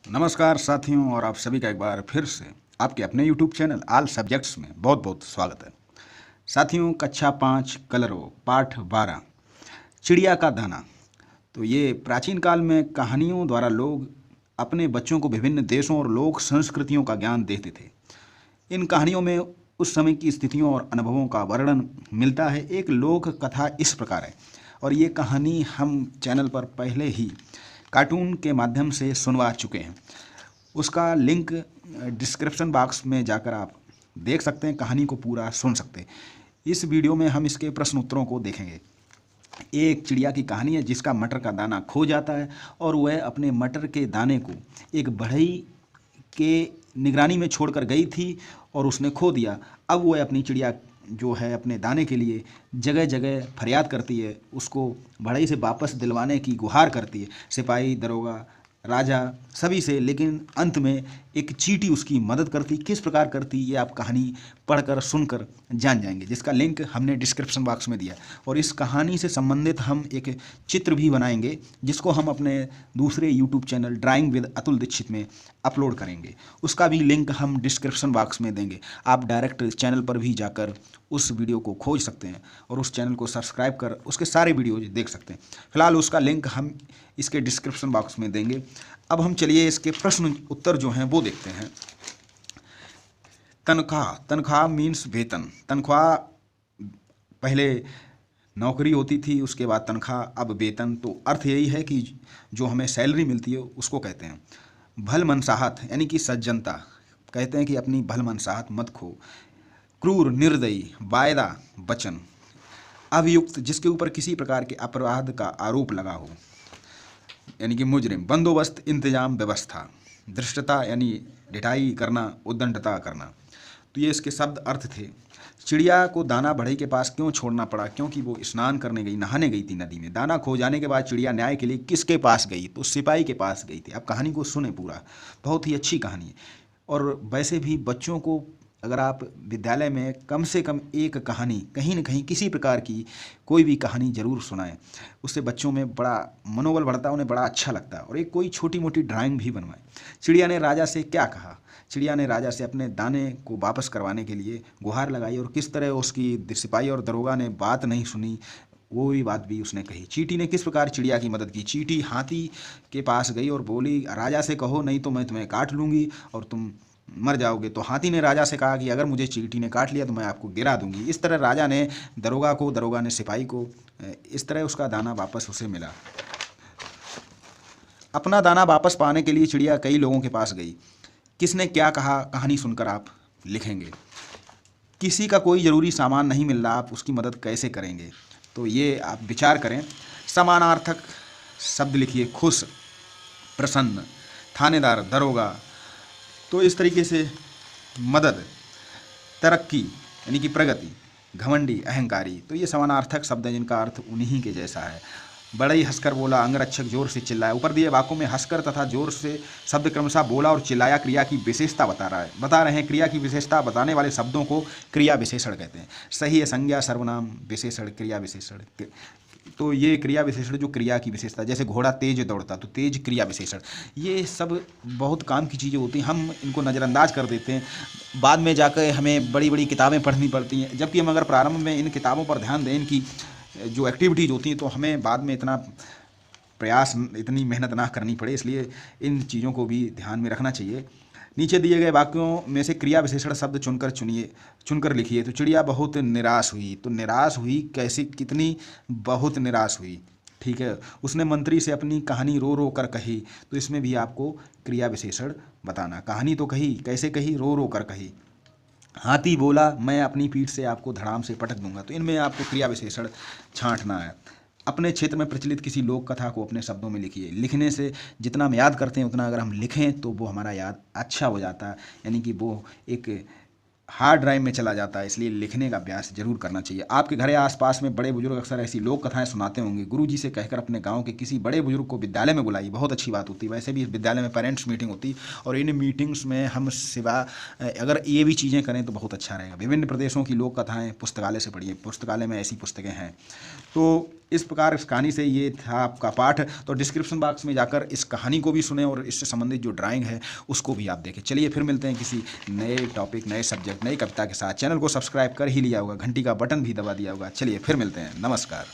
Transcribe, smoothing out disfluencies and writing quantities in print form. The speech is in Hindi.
नमस्कार साथियों, और आप सभी का एक बार फिर से आपके अपने YouTube चैनल ऑल सब्जेक्ट्स में बहुत बहुत स्वागत है। साथियों, कक्षा 5 कलरव पाठ 12 चिड़िया का दाना। तो ये प्राचीन काल में कहानियों द्वारा लोग अपने बच्चों को विभिन्न देशों और लोक संस्कृतियों का ज्ञान देते थे। इन कहानियों में उस समय की स्थितियों और अनुभवों का वर्णन मिलता है। एक लोक कथा इस प्रकार है, और ये कहानी हम चैनल पर पहले ही कार्टून के माध्यम से सुनवा चुके हैं। उसका लिंक डिस्क्रिप्शन बॉक्स में जाकर आप देख सकते हैं, कहानी को पूरा सुन सकते हैं। इस वीडियो में हम इसके प्रश्न उत्तरों को देखेंगे। एक चिड़िया की कहानी है जिसका मटर का दाना खो जाता है, और वह अपने मटर के दाने को एक बढ़ई के निगरानी में छोड़कर गई थी और उसने खो दिया। अब वह अपनी चिड़िया जो है अपने दाने के लिए जगह जगह फरियाद करती है, उसको बढ़ई से वापस दिलवाने की गुहार करती है, सिपाही, दरोगा, राजा, सभी से। लेकिन अंत में एक चींटी उसकी मदद करती। किस प्रकार करती, ये आप कहानी पढ़कर सुनकर जान जाएंगे, जिसका लिंक हमने डिस्क्रिप्शन बॉक्स में दिया। और इस कहानी से संबंधित हम एक चित्र भी बनाएंगे, जिसको हम अपने दूसरे YouTube channel drawing with Atul Dixit में अपलोड करेंगे। उसका भी लिंक हम डिस्क्रिप्शन बॉक्स में देंगे। आप डायरेक्ट चैनल पर भी जाकर उस वीडियो को खोज सकते हैं और उस चैनल को सब्सक्राइब कर उसके सारे वीडियोज देख सकते हैं। फिलहाल उसका लिंक हम इसके डिस्क्रिप्शन बॉक्स में देंगे। अब हम चलिए इसके प्रश्न उत्तर जो हैं वो देखते हैं। तनख्वाह, तनख्वाह मीन्स वेतन। तनख्वाह पहले नौकरी होती थी, उसके बाद तनख्वाह, अब वेतन। तो अर्थ यही है कि जो हमें सैलरी मिलती है उसको कहते हैं। भल मनसाहत यानी कि सज्जनता, कहते हैं कि अपनी भल मनसाहत मत खो। क्रूर, निर्दयी, वायदा, वचन। अभियुक्त, जिसके ऊपर किसी प्रकार के अपराध का आरोप लगा हो, यानी कि मुजरिम। बंदोबस्त, इंतजाम, व्यवस्था। धृष्टता यानी ढिठाई करना, उद्दंडता करना। तो ये इसके शब्द अर्थ थे। चिड़िया को दाना बढ़ई के पास क्यों छोड़ना पड़ा? क्योंकि वो स्नान करने गई, नहाने गई थी नदी में। दाना खो जाने के बाद चिड़िया न्याय के लिए किसके पास गई? तो सिपाही के पास गई थी। अब कहानी को सुने पूरा, बहुत ही अच्छी कहानी है। और वैसे भी बच्चों को अगर आप विद्यालय में कम से कम एक कहानी, कहीं न कहीं किसी प्रकार की कोई भी कहानी ज़रूर सुनाएं, उससे बच्चों में बड़ा मनोबल बढ़ता है, उन्हें बड़ा अच्छा लगता है। और एक कोई छोटी मोटी ड्राइंग भी बनवाएं। चिड़िया ने राजा से क्या कहा? चिड़िया ने राजा से अपने दाने को वापस करवाने के लिए गुहार लगाई, और किस तरह उसकी सिपाही और दरोगा ने बात नहीं सुनी, वो भी बात भी उसने कही। चींटी ने किस प्रकार चिड़िया की मदद की? चींटी हाथी के पास गई और बोली, राजा से कहो नहीं तो मैं तुम्हें काट लूँगी और तुम मर जाओगे। तो हाथी ने राजा से कहा कि अगर मुझे चींटी ने काट लिया तो मैं आपको गिरा दूंगी। इस तरह राजा ने दरोगा को, दरोगा ने सिपाही को, इस तरह उसका दाना वापस उसे मिला। अपना दाना वापस पाने के लिए चिड़िया कई लोगों के पास गई। किसने क्या कहा, कहानी सुनकर आप लिखेंगे। किसी का कोई ज़रूरी सामान नहीं मिल रहा, आप उसकी मदद कैसे करेंगे? तो ये आप विचार करें। समानार्थक शब्द लिखिए। खुश, प्रसन्न, थानेदार, दरोगा। तो इस तरीके से मदद, तरक्की यानी कि प्रगति, घमंडी, अहंकारी। तो ये समानार्थक शब्द हैं जिनका अर्थ उन्हीं के जैसा है। बढ़ई हंसकर बोला, अंगरक्षक जोर से चिल्लाया। ऊपर दिए वाक्यों में हंसकर तथा जोर से शब्द क्रमशः बोला और चिल्लाया क्रिया की विशेषता बता रहे हैं। क्रिया की विशेषता बताने वाले शब्दों को क्रिया विशेषण कहते हैं। सही है, संज्ञा, सर्वनाम, विशेषण, क्रिया विशेषण। तो ये क्रिया विशेषण जो क्रिया की विशेषता, जैसे घोड़ा तेज दौड़ता, तो तेज क्रिया विशेषण। ये सब बहुत काम की चीज़ें होती हैं, हम इनको नज़रअंदाज कर देते हैं। बाद में जाकर हमें बड़ी बड़ी किताबें पढ़नी पड़ती हैं, जबकि हम अगर प्रारंभ में इन किताबों पर ध्यान दें, इनकी जो एक्टिविटीज़ होती हैं, तो हमें बाद में इतना प्रयास, इतनी मेहनत ना करनी पड़े। इसलिए इन चीज़ों को भी ध्यान में रखना चाहिए। नीचे दिए गए वाक्यों में से क्रिया विशेषण शब्द चुनकर लिखिए। तो चिड़िया बहुत निराश हुई। तो निराश हुई कैसी, कितनी? बहुत निराश हुई। ठीक है। उसने मंत्री से अपनी कहानी रो रो कर कही। तो इसमें भी आपको क्रिया विशेषण बताना। कहानी तो कही, कैसे कही? रो रो कर कही। हाथी बोला, मैं अपनी पीठ से आपको धड़ाम से पटक दूंगा। तो इनमें आपको क्रिया विशेषण छांटना है। अपने क्षेत्र में प्रचलित किसी लोक कथा को अपने शब्दों में लिखिए। लिखने से जितना हम याद करते हैं उतना अगर हम लिखें तो वो हमारा याद अच्छा हो जाता है, यानी कि वो एक हार्ड ड्राइव में चला जाता है, इसलिए लिखने का अभ्यास जरूर करना चाहिए। आपके घर या आसपास में बड़े बुजुर्ग अक्सर ऐसी लोक कथाएं सुनाते होंगे। गुरुजी से कहकर अपने गांव के किसी बड़े बुजुर्ग को विद्यालय में बुलाइए, बहुत अच्छी बात होती है। वैसे भी विद्यालय में पेरेंट्स मीटिंग होती और इन मीटिंग्स में हम सिवा अगर ये भी चीज़ें करें तो बहुत अच्छा रहेगा। विभिन्न प्रदेशों की लोक कथाएँ पुस्तकालय से पढ़िए, पुस्तकालय में ऐसी पुस्तकें हैं। तो इस प्रकार इस कहानी से ये था आपका पाठ। तो डिस्क्रिप्शन बॉक्स में जाकर इस कहानी को भी सुने और इससे संबंधित जो ड्राइंग है उसको भी आप देखें। चलिए फिर मिलते हैं किसी नए टॉपिक, नए सब्जेक्ट, नई कविता के साथ। चैनल को सब्सक्राइब कर ही लिया होगा, घंटी का बटन भी दबा दिया होगा। चलिए फिर मिलते हैं, नमस्कार।